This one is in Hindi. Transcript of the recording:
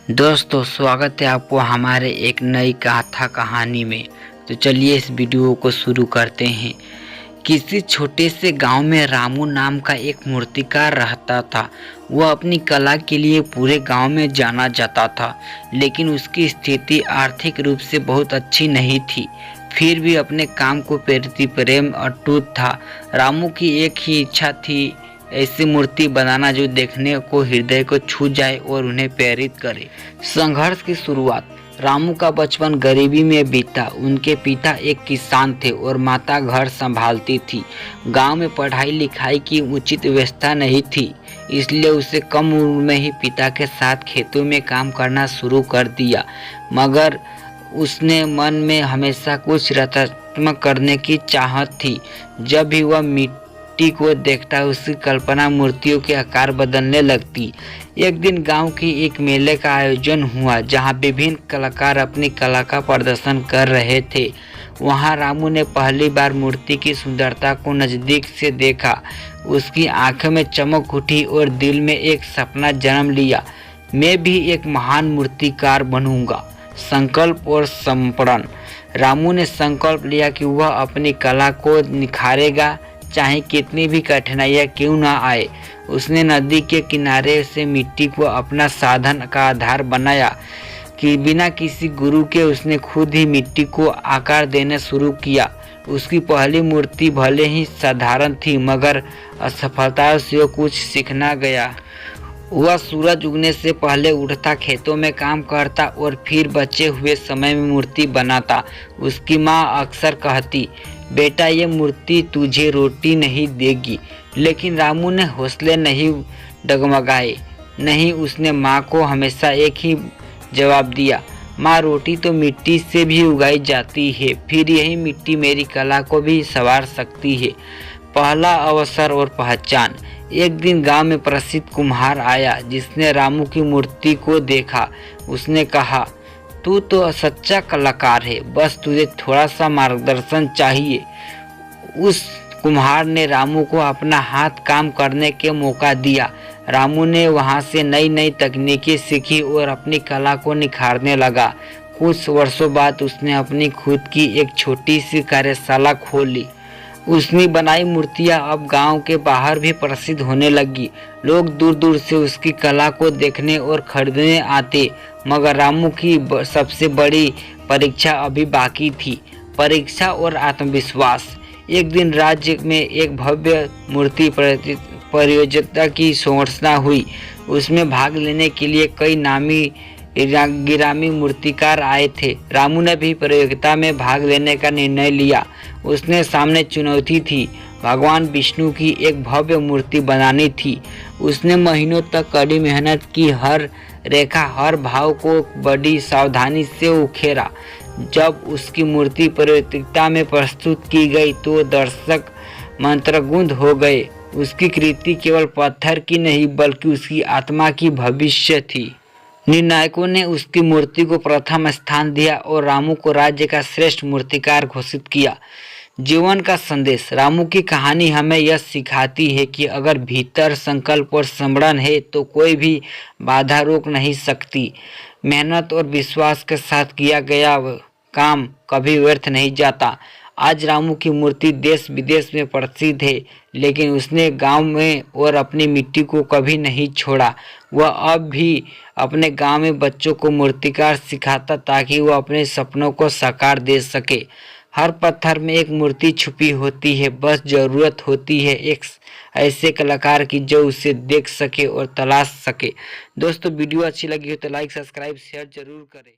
दोस्तों स्वागत है आपको हमारे एक नई गाथा कहानी में। तो चलिए इस वीडियो को शुरू करते हैं। किसी छोटे से गांव में रामू नाम का एक मूर्तिकार रहता था। वह अपनी कला के लिए पूरे गांव में जाना जाता था, लेकिन उसकी स्थिति आर्थिक रूप से बहुत अच्छी नहीं थी। फिर भी अपने काम को प्रति प्रेम अटूट था। रामू की एक ही इच्छा थी, ऐसी मूर्ति बनाना जो देखने को हृदय को छू जाए और उन्हें प्रेरित करे। संघर्ष की शुरुआत। रामू का बचपन गरीबी में बीता। उनके पिता एक किसान थे और माता घर संभालती थी। गांव में पढ़ाई लिखाई की उचित व्यवस्था नहीं थी, इसलिए उसे कम उम्र में ही पिता के साथ खेतों में काम करना शुरू कर दिया। मगर उसने मन में हमेशा कुछ रचनात्मक करने की चाहत थी। जब भी वह मिट्टी को देखता, उसकी कल्पना मूर्तियों के आकार बदलने लगती। एक दिन गांव की एक मेले का आयोजन हुआ, जहां विभिन्न कलाकार अपनी कला का प्रदर्शन कर रहे थे। वहां रामू ने पहली बार मूर्ति की सुंदरता को नजदीक से देखा। उसकी आंखों में चमक उठी और दिल में एक सपना जन्म लिया, मैं भी एक महान मूर्तिकार बनूंगा। संकल्प और समर्पण। रामू ने संकल्प लिया कि वह अपनी कला को निखारेगा, चाहे कितनी भी कठिनाइयां क्यों न आए। उसने नदी के किनारे से मिट्टी को अपना साधन का आधार बनाया कि बिना किसी गुरु के उसने खुद ही मिट्टी को आकार देना शुरू किया। उसकी पहली मूर्ति भले ही साधारण थी, मगर असफलता से वो कुछ सीखना गया। वह सूरज उगने से पहले उठता, खेतों में काम करता और फिर बचे हुए समय में मूर्ति बनाता। उसकी माँ अक्सर कहती, बेटा ये मूर्ति तुझे रोटी नहीं देगी। लेकिन रामू ने हौसले नहीं डगमगाए। नहीं, उसने माँ को हमेशा एक ही जवाब दिया, माँ रोटी तो मिट्टी से भी उगाई जाती है, फिर यही मिट्टी मेरी कला को भी संवार सकती है। पहला अवसर और पहचान। एक दिन गांव में प्रसिद्ध कुम्हार आया, जिसने रामू की मूर्ति को देखा। उसने कहा, तू तो सच्चा कलाकार है, बस तुझे थोड़ा सा मार्गदर्शन चाहिए। उस कुम्हार ने रामू को अपना हाथ काम करने के मौका दिया। रामू ने वहां से नई नई तकनीकें सीखी और अपनी कला को निखारने लगा। कुछ वर्षों बाद उसने अपनी खुद की एक छोटी सी कार्यशाला खोली। उसने बनाई मूर्तियां अब गांव के बाहर भी प्रसिद्ध होने लगी। लोग दूर दूर से उसकी कला को देखने और खरीदने आते। मगर रामू की सबसे बड़ी परीक्षा अभी बाकी थी, परीक्षा और आत्मविश्वास। एक दिन राज्य में एक भव्य मूर्ति प्रतियोगिता की घोषणा हुई। उसमें भाग लेने के लिए कई नामी गिरामी मूर्तिकार आए थे। रामू ने भी प्रतियोगिता में भाग लेने का निर्णय लिया। उसने सामने चुनौती थी, भगवान विष्णु की एक भव्य मूर्ति बनानी थी। उसने महीनों तक कड़ी मेहनत की, हर रेखा हर भाव को बड़ी सावधानी से उकेरा। जब उसकी मूर्ति प्रतियोगिता में प्रस्तुत की गई तो दर्शक मंत्रमुग्ध हो गए। उसकी कृति केवल पत्थर की नहीं, बल्कि उसकी आत्मा की भविष्य थी। निर्णायकों ने उसकी मूर्ति को प्रथम स्थान दिया और रामू को राज्य का श्रेष्ठ मूर्तिकार घोषित किया। जीवन का संदेश। रामू की कहानी हमें यह सिखाती है कि अगर भीतर संकल्प और समर्पण है तो कोई भी बाधा रोक नहीं सकती। मेहनत और विश्वास के साथ किया गया काम कभी व्यर्थ नहीं जाता। आज रामू की मूर्ति देश विदेश में प्रसिद्ध है, लेकिन उसने गांव में और अपनी मिट्टी को कभी नहीं छोड़ा। वह अब भी अपने गांव में बच्चों को मूर्तिकार सिखाता, ताकि वह अपने सपनों को साकार दे सके। हर पत्थर में एक मूर्ति छुपी होती है, बस जरूरत होती है एक ऐसे कलाकार की जो उसे देख सके और तलाश सके। दोस्तों वीडियो अच्छी लगी हो तो लाइक, सब्सक्राइब, शेयर जरूर करें।